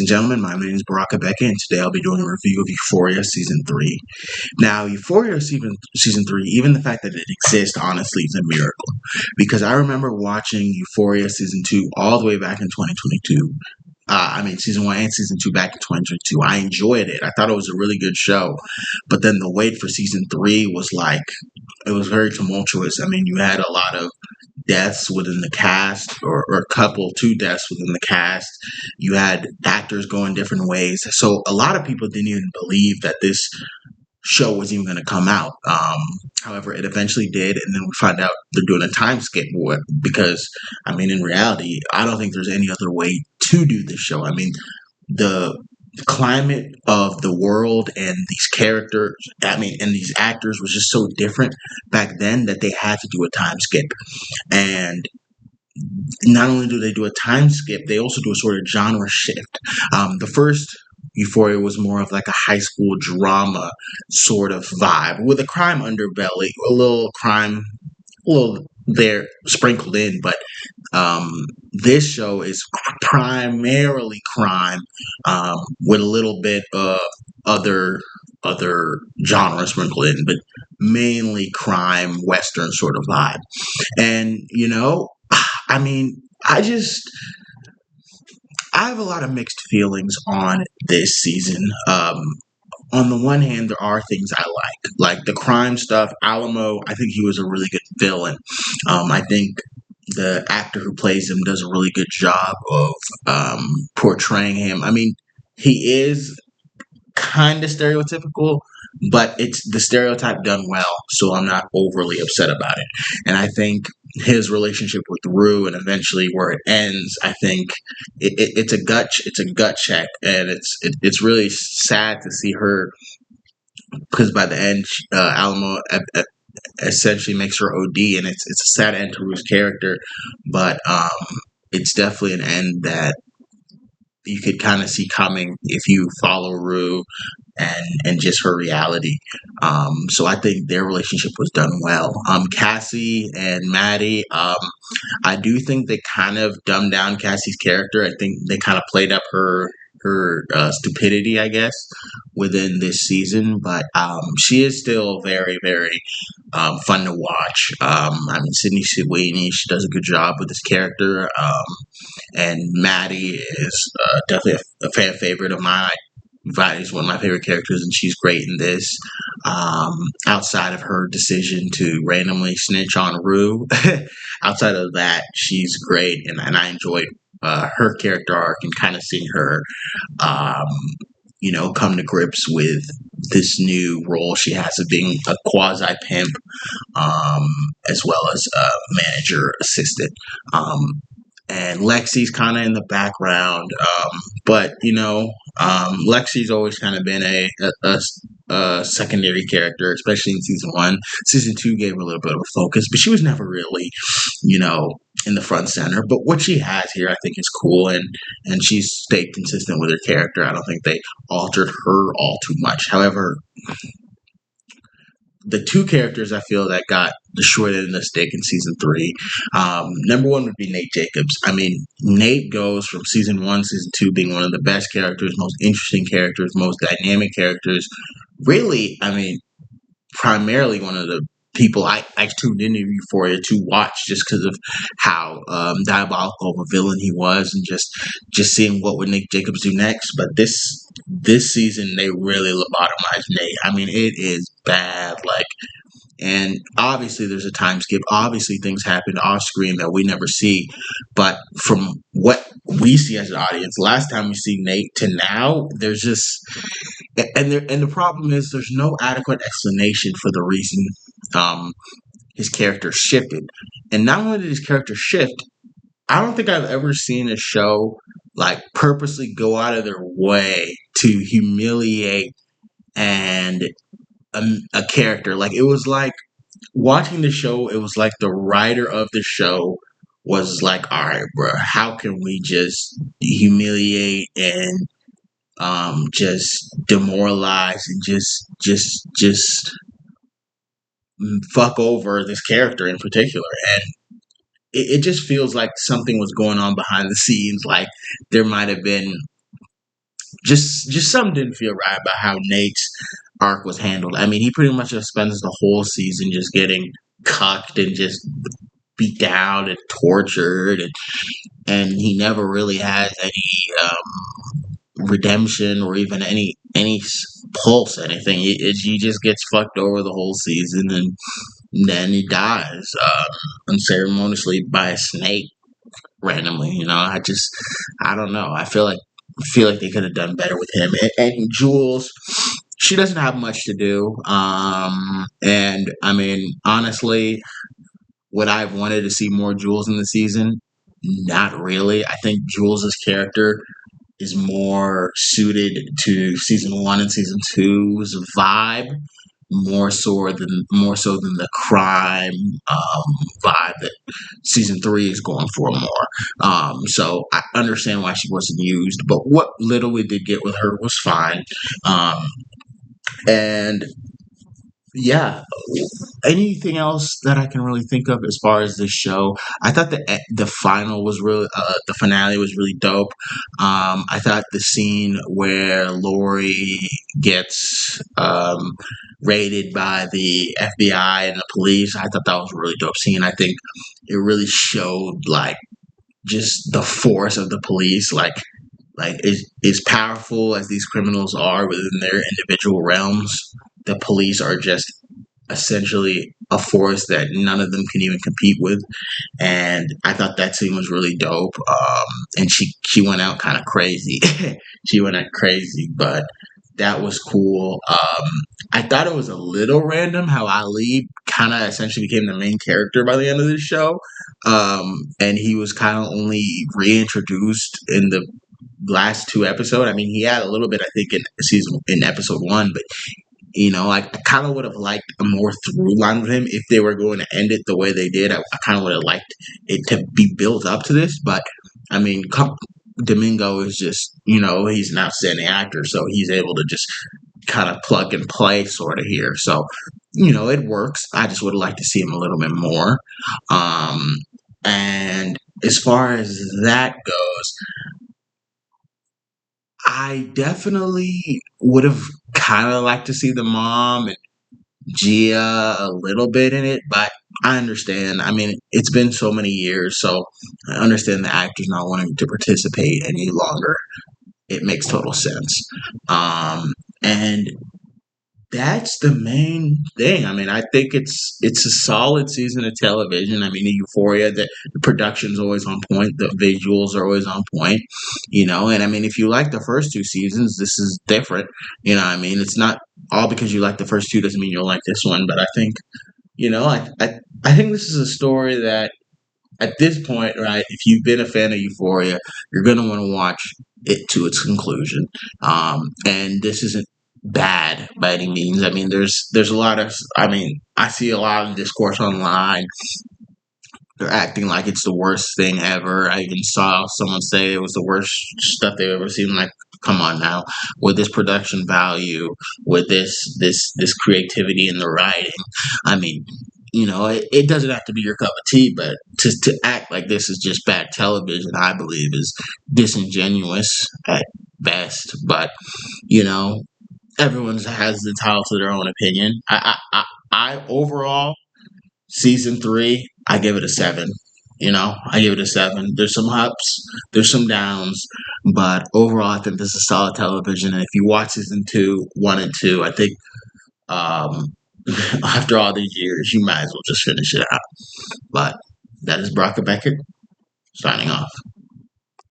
And gentlemen, my name is Baraka Becca, and today I'll be doing a review of Euphoria Season 3. Now, Euphoria season 3, even the fact that it exists, honestly, is a miracle. Because I remember watching Euphoria Season 2 all the way back in 2022. Season 1 and Season 2 back in 2022. I enjoyed it. I thought it was a really good show. But then the wait for Season 3 was like, it was very tumultuous. I mean, you had a lot of deaths within the cast, or two deaths within the cast. You had actors going different ways. So a lot of people didn't even believe that this show was even going to come out. However, it eventually did, and then we find out they're doing a time skip because, in reality, I don't think there's any other way to do this show. The climate of the world and these characters, and these actors was just so different back then that they had to do a time skip. And not only do they do a time skip, they also do a sort of genre shift. The first Euphoria was more of like a high school drama sort of vibe with a crime underbelly, a little there sprinkled in, but this show is primarily crime, with a little bit of other genres sprinkled in, but mainly crime, western sort of vibe. And I mean, I have a lot of mixed feelings on this season. On the one hand, there are things I like the crime stuff. Alamo, I think he was a really good villain. I think the actor who plays him does a really good job of portraying him. He is kind of stereotypical, but it's the stereotype done well, so I'm not overly upset about it. And I think his relationship with Rue and eventually where it ends, I think it's a gut check, and it's really sad to see her, because by the end, Alamo essentially makes her OD, and it's a sad end to Rue's character, but it's definitely an end that you could kind of see coming if you follow Rue and just her reality. So I think their relationship was done well. Cassie and Maddie, I do think they kind of dumbed down Cassie's character. I think they kind of played up her stupidity, I guess, within this season, but she is still very, very fun to watch. Sydney Sweeney, she does a good job with this character, and Maddie is definitely a fan favorite of mine. Is one of my favorite characters, and she's great in this. Outside of her decision to randomly snitch on Rue, outside of that, she's great, and I enjoyed her character arc and kind of seeing her, come to grips with this new role she has of being a quasi pimp, as well as a manager assistant. And Lexi's kind of in the background, but Lexi's always kind of been a secondary character, especially in season 1. Season 2 gave her a little bit of a focus, but she was never really, in the front center. But what she has here, I think, is cool, and she's stayed consistent with her character. I don't think they altered her all too much. However, the two characters I feel that got the short end of the stick in season 3, number one would be Nate Jacobs. Nate goes from season 1, season 2 being one of the best characters, most interesting characters, most dynamic characters. Really, primarily one of the people I tuned into Euphoria to watch, just because of how diabolical of a villain he was, and just seeing what would Nick Jacobs do next. But this season, they really lobotomized Nate. It is bad. And obviously there's a time skip. Obviously things happen off screen that we never see. But from what we see as an audience, last time we see Nate to now, there's just and the problem is there's no adequate explanation for the reason his character shifted. And not only did his character shift, I don't think I've ever seen a show purposely go out of their way to humiliate and a character. It was like watching the show, it was like the writer of the show was like, all right, bro, how can we just humiliate and just demoralize and just fuck over this character in particular. And it just feels like something was going on behind the scenes. There might have been just something didn't feel right about how Nate's arc was handled. I mean, he pretty much just spends the whole season just getting cucked and just beat down and tortured, and he never really has any redemption or even any pulse, anything. He just gets fucked over the whole season, and then he dies unceremoniously by a snake randomly. I don't know. I feel like they could have done better with him. And Jules, she doesn't have much to do. And I mean, honestly, would I have wanted to see more Jules in the season? Not really. I think Jules's character is more suited to season one and season two's vibe, more so than the crime vibe that season three is going for more. So I understand why she wasn't used, but what little we did get with her was fine. Um, and yeah, anything else that I can really think of as far as this show? I thought the finale was really dope. I thought the scene where Lori gets raided by the FBI and the police, I thought that was a really dope scene. I think it really showed like just the force of the police, like as powerful as these criminals are within their individual realms, the police are just essentially a force that none of them can even compete with. And I thought that scene was really dope. And she went out kind of crazy. She went out crazy, but that was cool. I thought it was a little random how Ali kind of essentially became the main character by the end of the show. And he was kind of only reintroduced in the last two episodes. I mean, he had a little bit, I think, in episode one, but I kind of would have liked a more through line with him if they were going to end it the way they did. I kind of would have liked it to be built up to this, but I mean, Domingo is just, he's an outstanding actor, so he's able to just kind of plug and play sort of here. So, it works. I just would have liked to see him a little bit more. Um, and as far as that goes, I definitely would have kind of liked to see the mom and Gia a little bit in it, but I understand. I mean, it's been so many years, so I understand the actors not wanting to participate any longer. It makes total sense. And that's the main thing. I mean, I think it's a solid season of television. I mean, the Euphoria, the production's always on point, the visuals are always on point, And I mean, if you like the first two seasons, this is different. I mean, it's not all because you like the first two doesn't mean you'll like this one. But I think, I think this is a story that at this point, right, if you've been a fan of Euphoria, you're going to want to watch it to its conclusion. And this isn't bad by any means. I mean, there's a lot of, I mean, I see a lot of discourse online. They're acting like it's the worst thing ever. I even saw someone say it was the worst stuff they've ever seen. Like, come on now, with this production value, with this creativity in the writing. I mean, it doesn't have to be your cup of tea, but to act like this is just bad television, I believe, is disingenuous at best. But you know, everyone has the title to their own opinion. I overall season three, I give it a seven. I give it a seven. There's some ups, there's some downs, but overall, I think this is solid television. And if you watch season two, one and two, I think um, after all these years, you might as well just finish it out. But that is Brock Beckett signing off.